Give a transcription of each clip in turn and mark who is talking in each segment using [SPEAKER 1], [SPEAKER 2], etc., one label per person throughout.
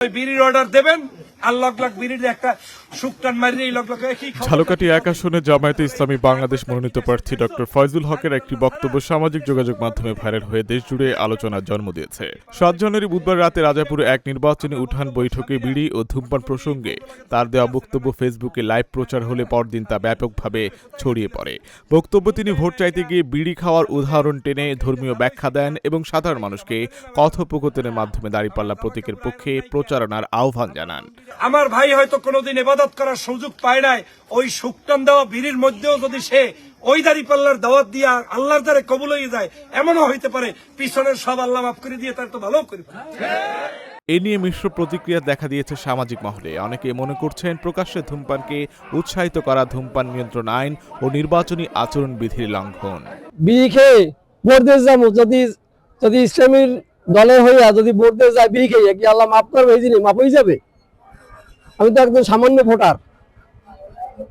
[SPEAKER 1] বিড়ির অর্ডার দেবেন আর log log বিড়ির একটা শুকটান মারিয়ে এই লগ লগ
[SPEAKER 2] ঝালকাঠি ১ আসনে জামায়াতে ইসলামী বাংলাদেশ মনোনীত প্রার্থী ডক্টর ফয়জুল হকের একটি বক্তব্য সামাজিক যোগাযোগ মাধ্যমে ভাইরাল হয়ে দেশজুড়ে আলোচনার জন্ম দিয়েছে। ৭ জানুয়ারি বুধবার রাতে রাজাপুরে এক নির্বাচনী উঠান বৈঠকে বিড়ি ও ধূমপান প্রসঙ্গে তার দেওয়া বক্তব্য ফেসবুকে লাইভ প্রচার হলে পরদিন তা ব্যাপকভাবে ছড়িয়ে পড়ে। বক্তব্য তিনি ভোট চাইতে গিয়ে বিড়ি খাওয়ার উদাহরণ টেনে ধর্মীয় ব্যাখ্যা দেন এবং সাধারণ মানুষকে কথোপকথনের মাধ্যমে দাঁড়িপাল্লা প্রতীকের পক্ষে প্রচারণার আহ্বান জানান।
[SPEAKER 1] আমার ভাই হয়তো কোনোদিন ইবাদত করার সুযোগ পায় নাই, ওই শুকটান দেওয়া বিড়ির মধ্যেও যদি সে ওই দাঁড়িপাল্লার দাওয়াত দিয়ে আল্লাহর দ্বারে কবুল হয়ে যায়, এমনও হইতে পারে পিছনের সব আল্লাহ মাফ করে দিয়ে তার তো ভালো করে।
[SPEAKER 2] এ নিয়ে মিশ্র প্রতিক্রিয়া দেখা দিয়েছে সামাজিক মহলে। অনেকে মনে করছেন প্রকাশ্যে ধূমপানকে উৎসাহিত করা ধূমপান নিয়ন্ত্রণ আইন ও নির্বাচনী আচরণ বিধির লঙ্ঘন।
[SPEAKER 3] বিড়ি খেয়ে ভোট দিয়ে যাবো, যদি ইসলামের দলের হইয়া যদি ভোট দিয়ে যায় বিড়ি খেয়ে, কি আল্লাহ মাফ করবে? এই জিনিস মাফ হয়ে যাবে? আমি তো একদম সামান্য ভোটার,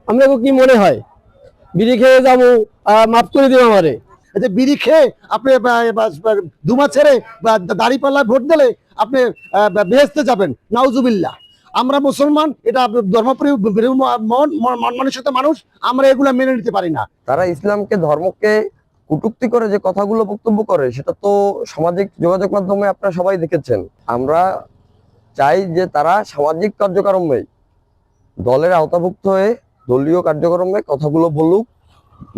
[SPEAKER 3] আপনাকে কি মনে হয় বিড়ি খেয়ে যাবো মাফ করে দিব আমারে?
[SPEAKER 4] বিড়ি খেয়ে আপনি ধুমা ছেড়ে বা দাড়িপাল্লায় ভোট দিলে আপনি বেহেশতে যাবেন, নাউজুবিল্লাহ। আমরা মুসলমান, এটা ধর্মপ্রিয় মানসিকতা মানুষ, আমরা এগুলা মেনে নিতে পারি না।
[SPEAKER 5] তারা ইসলামকে ধর্মকে কটূক্তি করে যে কথাগুলো বক্তব্য করে, সেটা তো সামাজিক যোগাযোগ মাধ্যমে আপনারা সবাই দেখেছেন। আমরা চাই যে তারা সামাজিক কার্যক্রমে দলের আওতাভুক্ত হয়ে দলীয় কার্যক্রমে কথাগুলো বলুক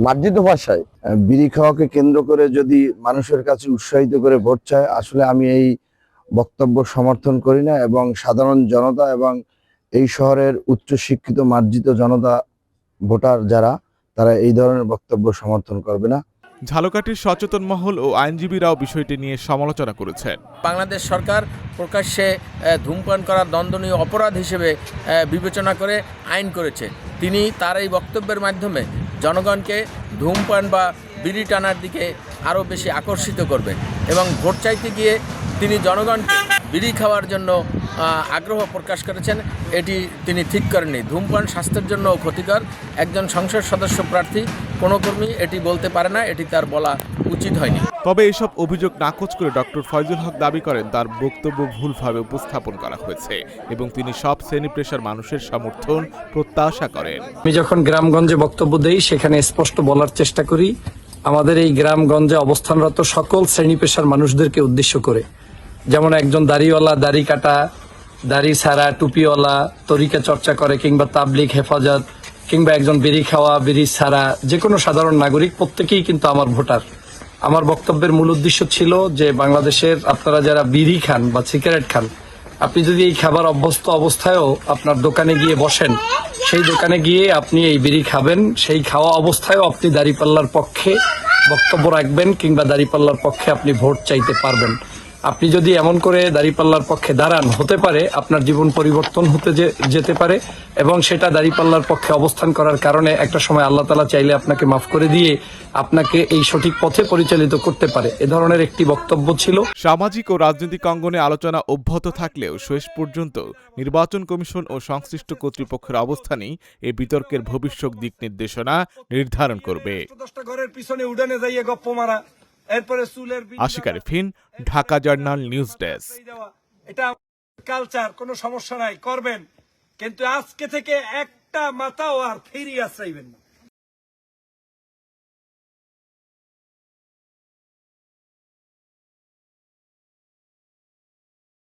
[SPEAKER 5] মার্জিত ভাষায়।
[SPEAKER 6] বিড়ি খাওয়াকে কেন্দ্র করে যদি মানুষের কাছে উৎসাহিত করে ভোট চায়, আসলে আমি এই বক্তব্য সমর্থন করি না। এবং সাধারণ জনতা এবং এই শহরের উচ্চ শিক্ষিত মার্জিত জনতা ভোটার যারা, তারা এই ধরনের বক্তব্য সমর্থন করবে না।
[SPEAKER 2] ঝালকাঠির সচেতন মহল ও আইনজীবীরাও বিষয়টি নিয়ে সমালোচনা করেছেন।
[SPEAKER 7] বাংলাদেশ সরকার প্রকাশ্যে ধূমপান করার দণ্ডনীয় অপরাধ হিসেবে বিবেচনা করে আইন করেছে। তিনি তার এই বক্তব্যের মাধ্যমে জনগণকে ধূমপান বা বিড়ি টানার দিকে আরও বেশি আকর্ষিত করবে এবং ভোট চাইতে গিয়ে তিনি জনগণকে বিড়ি খাওয়ার জন্য আগ্রহ প্রকাশ করেছেন। এটি তিনি ঠিক করেননি। ধূমপান স্বাস্থ্যের জন্য ক্ষতিকর। একজন সংসদ সদস্য প্রার্থী কোনো কর্মী এটি বলতে পারে না, এটি তার বলা উচিত হয়নি।
[SPEAKER 2] তবে এসব অভিযোগ নাকচ করে ডক্টর ফয়জুল হক দাবি করেন তার বক্তব্য ভুলভাবে উপস্থাপন করা হয়েছে এবং তিনি সব শ্রেণী পেশার মানুষের সমর্থন প্রত্যাশা করেন।
[SPEAKER 3] আমি যখন গ্রামগঞ্জে বক্তব্য দেই, সেখানে স্পষ্ট বলার চেষ্টা করি আমাদের এই গ্রামগঞ্জে অবস্থানরত সকল শ্রেণী পেশার মানুষদেরকে উদ্দেশ্য করে। যেমন একজন দাড়িওয়ালা, দাড়ি কাটা, দাড়ি ছাড়া, টুপিওয়ালা, তরিকা চর্চা করে, কিংবা তাবলিগ, হেফাজত, কিংবা একজন বিড়ি খাওয়া, বিড়ি ছাড়া যে কোনো সাধারণ নাগরিক, প্রত্যেকেই কিন্তু আমার ভোটার। আমার বক্তব্যের মূল উদ্দেশ্য ছিল যে বাংলাদেশের আপনারা যারা বিড়ি খান বা সিগারেট খান, আপনি যদি এই খাবার অভ্যস্ত অবস্থায়ও আপনার দোকানে গিয়ে বসেন, সেই দোকানে গিয়ে আপনি এই বিড়ি খাবেন, সেই খাওয়া অবস্থায়ও আপনি দাড়িপাল্লার পক্ষে বক্তব্য রাখবেন কিংবা দাড়িপাল্লার পক্ষে আপনি ভোট চাইতে পারবেন। আপনি যদি এমন করে দাড়িপাল্লার পক্ষে দাঁড়ান, হতে পারে আপনার জীবন পরিবর্তন হতে যেতে পারে এবং সেটা দাড়িপাল্লার পক্ষে অবস্থান করার কারণে একটা সময় আল্লাহ তাআলা চাইলে আপনাকে মাফ করে দিয়ে আপনাকে এই সঠিক পথে পরিচালিত করতে পারে। এ ধরনের একটি বক্তব্য ছিল।
[SPEAKER 2] সামাজিক ও রাজনৈতিক অঙ্গনে আলোচনা অব্যাহত থাকলেও শেষ পর্যন্ত নির্বাচন কমিশন ও সংশ্লিষ্ট কর্তৃপক্ষের অবস্থানই এই বিতর্কের ভবিষ্যৎ দিক নির্দেশনা নির্ধারণ করবে।
[SPEAKER 1] ঘরের পিছনে উড়ানে যাইয়ে গপ্প মারা, এরপরে চুলের
[SPEAKER 2] Ashik Arifin, Dhaka journal news desk.
[SPEAKER 1] এটা কালচার, কোনো সমস্যা নাই, করবেন, কিন্তু আজকে থেকে একটা মাথাও আর ফিরিয়ে আসবেন না।